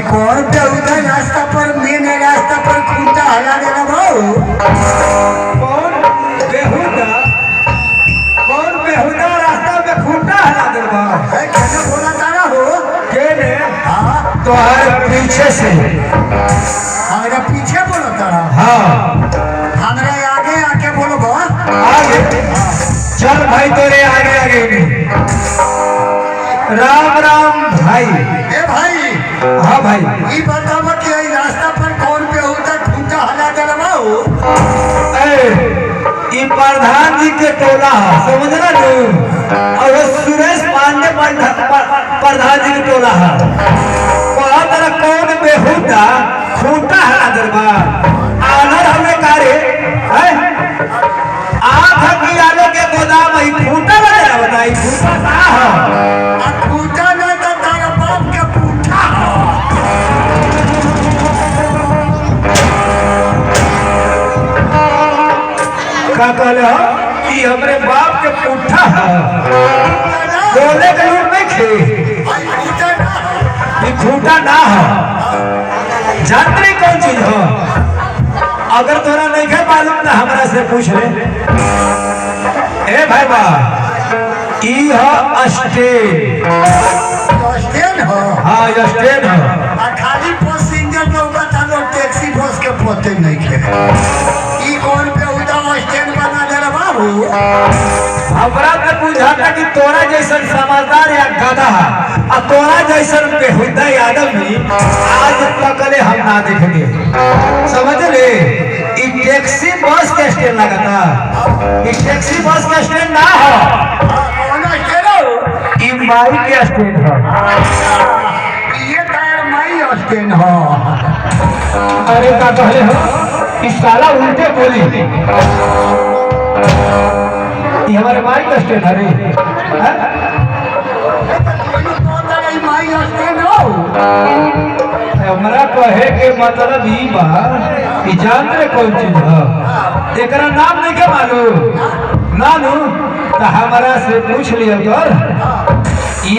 कौन बेहुदा रास्ता पर मेन रास्ता पर खूंटा हला देना भाऊ? कौन बेहुदा रास्ता में खूंटा हला देना? कैसे बोला तारा हो? के ने हाँ तोहर पीछे से। हमारा पीछे बोला तारा? हाँ हमारा आगे आके बोलो बा। आगे चल भाई तोरे आगे आगे। राम राम भाई। ए भाई हाँ भाई ये बताओ कि ये रास्ता पर कौन बेहुदा खूंटा हला देना भाऊ? ये प्रधान जी के टोला है समझना तू। और वो सुरेश पांडे प्रधान जी के टोला है। कहा तेरा कौन बेहुदा खूंटा हला दरबा आनर हमें कारे आँख की आलो के गोदाम ही खूंटा लगा बताई खूंटा का है। खूंटा ना तो तारा बाप के पूठा हो। का कहले हो कि हमरे बाप के पुट्ठा है बोले के लोग नहीं खे। भाई खूंटा ना हो। ये खूंटा ना है जानते कौन चीज हो? अगर तोरा नहीं है मालूम ना हमरा से पूछ ले। ए भाई बा ई है स्टेन। स्टैंड हो। हाँ ये स्टेन है। आ खाली पैसेंजर लोग बता लो टैक्सी बस के पते नहीं खे। ई कौन बेहुदा स्टैंड बना दे रे बाबू? हमरा तो बुझाता कि तोरा जैसन समझदार या गधा आ तोरा जैसन बेहुदा आदमी आज तकले हम ना देखेंगे समझ ले। ई टैक्सी बस के स्टैंड लगता। ई टैक्सी बस के स्टैंड ना हो। कौन स्टैंड हो? ई माई के स्टैंड हो। ये तार माई स्टैंड हो। अरे का कहले हो इस साला उल्टे बोली। ये हमारे माई का स्टैंड है रे। माई स्टैंड हो। हमरा कहे के मतलब ई बा कि जानते कौन चीज है एकरा नाम नहीं के मालूम नानू तो हमारा से पूछ लिया कर